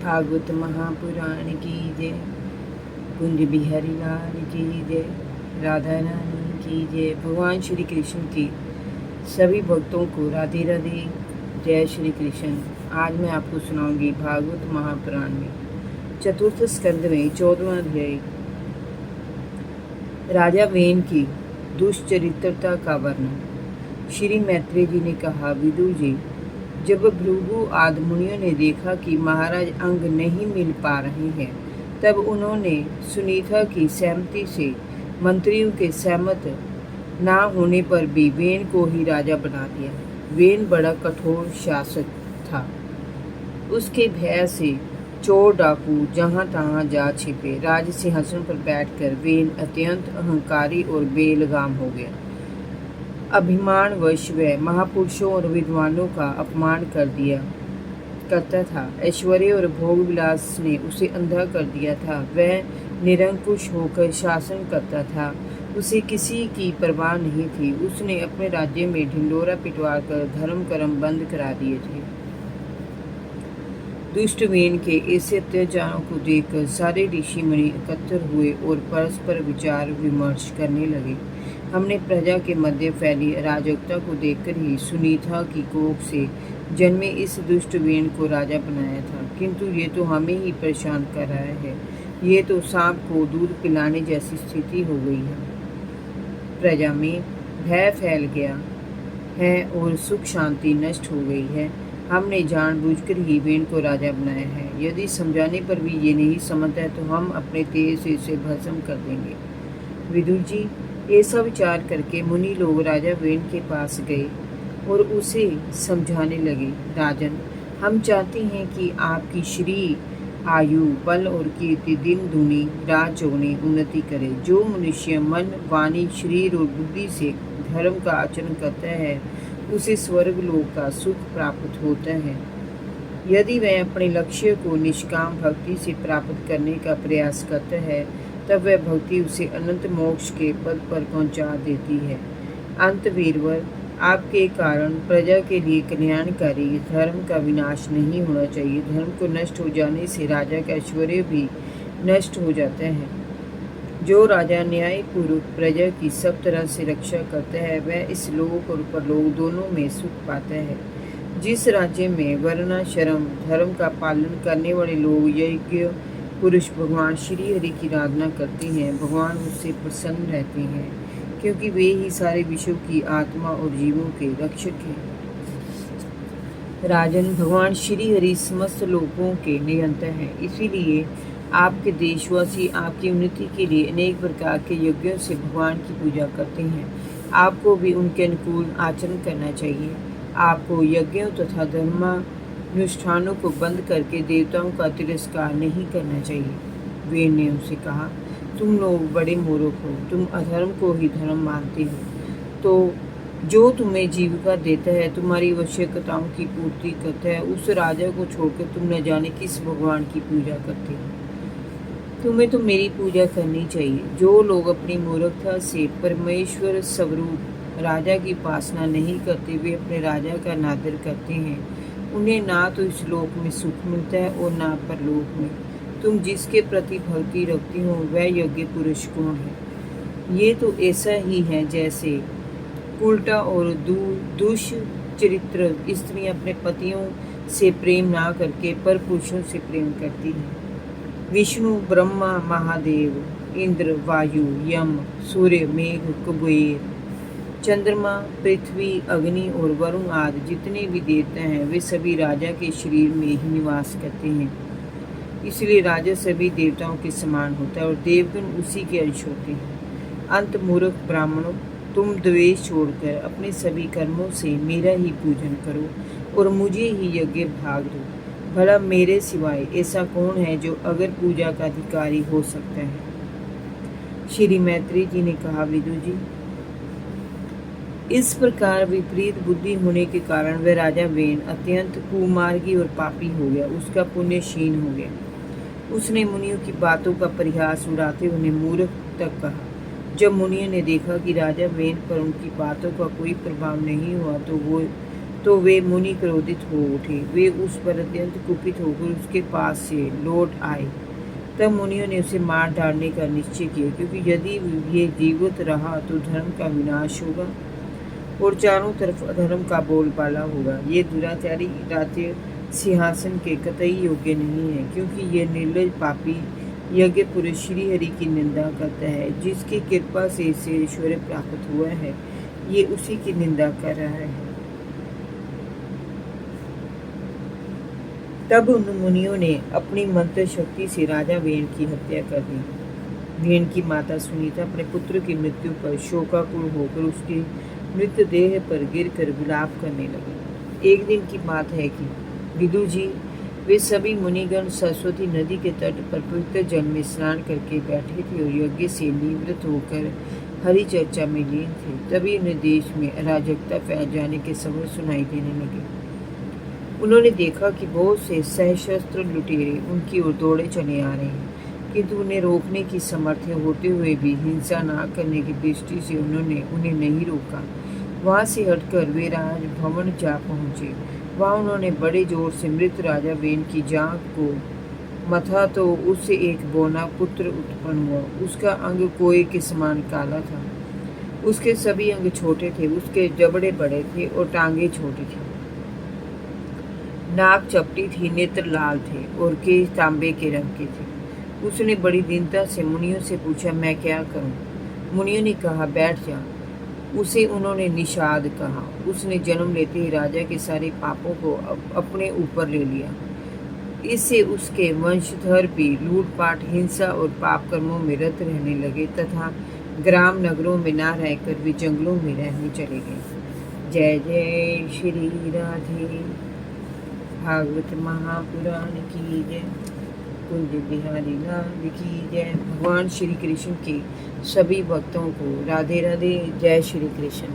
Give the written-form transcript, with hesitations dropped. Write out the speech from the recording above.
भागवत महापुराण की जय। कुंज बिहारी लाल की जय। राधा रानी की जय। भगवान श्री कृष्ण की सभी भक्तों को राधे राधे। जय श्री कृष्ण। आज मैं आपको सुनाऊंगी भागवत महापुराण में चतुर्थ स्कंद में 14वां अध्याय राजा वेन की दुष्चरित्रता का वर्णन। श्री मैत्रेय जी ने कहा, विदुर जी, जब भृगु आदि मुनियों ने देखा कि महाराज अंग नहीं मिल पा रहे हैं, तब उन्होंने सुनीता की सहमति से मंत्रियों के सहमत ना होने पर भी वेन को ही राजा बना दिया। वेन बड़ा कठोर शासक था। उसके भय से चोर डाकू जहाँ तहाँ जा छिपे। राज सिंहासन पर बैठकर वेन अत्यंत अहंकारी और बेलगाम हो गया। अभिमानवश वह महापुरुषों और विद्वानों का अपमान करता था। ऐश्वर्य और भोग विलास ने उसे अंधा कर दिया था। वह निरंकुश होकर शासन करता था। उसे किसी की परवाह नहीं थी। उसने अपने राज्य में ढिंडोरा पिटवा कर धर्म कर्म बंद करा दिए थे। दुष्ट वेन के ऐसे अत्याचारों को देखकर सारे ऋषि मुनि एकत्र हुए और परस्पर विचार विमर्श करने लगे। हमने प्रजा के मध्य फैली अराजकता को देखकर ही सुनीता की कोख से जन्मे इस दुष्ट वेन को राजा बनाया था, किंतु ये तो हमें ही परेशान कर रहा है। ये तो सांप को दूध पिलाने जैसी स्थिति हो गई है। प्रजा में भय फैल गया है और सुख शांति नष्ट हो गई है। हमने जानबूझकर ही वेन को राजा बनाया है। यदि समझाने पर भी ये नहीं समझता है तो हम अपने तेज से इसे भस्म कर देंगे। विदुर जी, ऐसा विचार करके मुनि लोग राजा वेन के पास गए और उसे समझाने लगे। राजन, हम चाहते हैं कि आपकी श्री आयु, बल और कीर्ति दिन दूनी रात चौगुनी उन्नति करे। जो मनुष्य मन, वाणी, शरीर और बुद्धि से धर्म का आचरण करता है, उसे स्वर्ग लोक का सुख प्राप्त होता है। यदि वह अपने लक्ष्य को निष्काम भक्ति से प्राप्त करने का प्रयास करता है, तब वह भक्ति उसे अनंत मोक्ष के पद पर पहुंचा देती है। अंत वीरवर, आपके कारण प्रजा के लिए कल्याणकारी धर्म का विनाश नहीं होना चाहिए। धर्म को नष्ट हो जाने से राजा का ऐश्वर्य भी नष्ट हो जाता है। जो राजा न्यायपूर्वक प्रजा की सब तरह से रक्षा करता है, वह इस लोक और परलोक दोनों में सुख पाता है। जिस राज्य में वर्णाश्रम धर्म का पालन करने वाले लोग यज्ञ पुरुष भगवान श्री हरि की आराधना करते हैं, भगवान उससे प्रसन्न रहते हैं, क्योंकि वे ही सारे विश्व की आत्मा और जीवों के रक्षक हैं। राजन, भगवान श्री हरि समस्त लोगों के नियंता हैं। इसीलिए आपके देशवासी आपकी उन्नति के लिए अनेक प्रकार के यज्ञों से भगवान की पूजा करते हैं। आपको भी उनके अनुकूल आचरण करना चाहिए। आपको यज्ञों तथा धर्मानुष्ठानों को बंद करके देवताओं का तिरस्कार नहीं करना चाहिए। वेन ने उनसे कहा, तुम लोग बड़े मूर्ख हो। तुम अधर्म को ही धर्म मानते हो। तो जो तुम्हें जीविका देता है, तुम्हारी आवश्यकताओं की पूर्ति करता है, उस राजा को छोड़कर तुम न जाने किस भगवान की पूजा करते हो। तुम्हें तो मेरी पूजा करनी चाहिए। जो लोग अपनी मूर्खता से परमेश्वर स्वरूप राजा की उपासना नहीं करते, वे अपने राजा का अनादर करते हैं। उन्हें ना तो इस लोक में सुख मिलता है और ना परलोक में। तुम जिसके प्रति भक्ति रखती हो, वह योग्य पुरुष कौन है? ये तो ऐसा ही है जैसे उल्टा और दुष्चरित्र स्त्रियां अपने पतियों से प्रेम ना करके पर पुरुषों से प्रेम करती हैं। विष्णु, ब्रह्मा, महादेव, इंद्र, वायु, यम, सूर्य, मेघ, कुबेर, चंद्रमा, पृथ्वी, अग्नि और वरुण आदि जितने भी देवता हैं, वे सभी राजा के शरीर में ही निवास करते हैं। इसलिए राजा सभी देवताओं के समान होता है और देवगण उसी के अंश होते हैं। अंत मूर्ख ब्राह्मणों, तुम द्वेष छोड़कर अपने सभी कर्मों से मेरा ही पूजन करो और मुझे ही यज्ञ भाग दो। भला मेरे सिवाय ऐसा कौन है जो अगर पूजा का अधिकारी हो सकता है? श्री मैत्रेय जी ने कहा, विदुर जी, इस प्रकार विपरीत बुद्धि होने के कारण वह राजा वेन अत्यंत कुमार्गी और पापी हो गया। उसका पुण्य क्षीण हो गया। उसने मुनियों की बातों का परिहास उड़ाते उन्हें मूर्ख तक कहा। जब मुनियों ने देखा कि राजा वेन पर उनकी बातों का कोई प्रभाव नहीं हुआ, तो वो तो वे मुनि क्रोधित हो उठे। वे उस पर अत्यंत कुपित होकर उसके पास से लौट आए। तब मुनियों ने उसे मार डालने का निश्चय किया, क्योंकि यदि ये जीवित रहा तो धर्म का विनाश होगा और चारों तरफ अधर्म का बोलबाला होगा। ये दुराचारी राज्य सिंहासन के कतई योग्य नहीं है, क्योंकि ये निर्लज पापी यज्ञ पुरुष श्री हरि की निंदा करता है। जिसकी कृपा से इसे ऐश्वर्य प्राप्त हुआ है, ये उसी की निंदा कर रहा है। तब उन मुनियों ने अपनी मंत्र शक्ति से राजा वेण की हत्या कर दी। वेण की माता सुनीता अपने पुत्र की मृत्यु पर शोकाकुल होकर उसके मृतदेह पर गिरकर विलाप करने लगी। एक दिन की बात है कि विदु जी वे सभी मुनिगण सरस्वती नदी के तट पर पवित्र जल में स्नान करके बैठे थे और यज्ञ से निवृत्त होकर हरि चर्चा में लीन थे। तभी उन्हें देश में अराजकता फैल जाने के खबर सुनाई देने लगे। उन्होंने देखा कि बहुत से सशस्त्र लुटेरे उनकी ओर दौड़े चले आ रहे हैं, किंतु उन्हें रोकने की समर्थ होते हुए भी हिंसा न करने की दृष्टि से उन्होंने उन्हें नहीं रोका। वहां से हटकर वे राजभवन जा पहुंचे। वहां उन्होंने बड़े जोर से मृत राजा वेन की जांघ को मथा तो उससे एक बौना पुत्र उत्पन्न हुआ। उसका अंग कोए के समान काला था। उसके सभी अंग छोटे थे, उसके जबड़े बड़े थे और टांगे छोटी थी। नाक चपटी थी, नेत्र लाल थे और केश तांबे के रंग के थे। उसने बड़ी दीनता से मुनियों से पूछा, मैं क्या करूं? मुनियों ने कहा, बैठ जा। उसे उन्होंने निषाद कहा। उसने जन्म लेते ही राजा के सारे पापों को अपने ऊपर ले लिया। इससे उसके वंशधर भी लूटपाट, हिंसा और पाप कर्मों में रत रहने लगे तथा ग्राम नगरों में न रहकर वे जंगलों में रहने चले गए। जय जय श्री राधे। भागवत महापुराण की जय। कुंज बिहारी लाल की जय। भगवान श्री कृष्ण के सभी भक्तों को राधे राधे। जय श्री कृष्ण।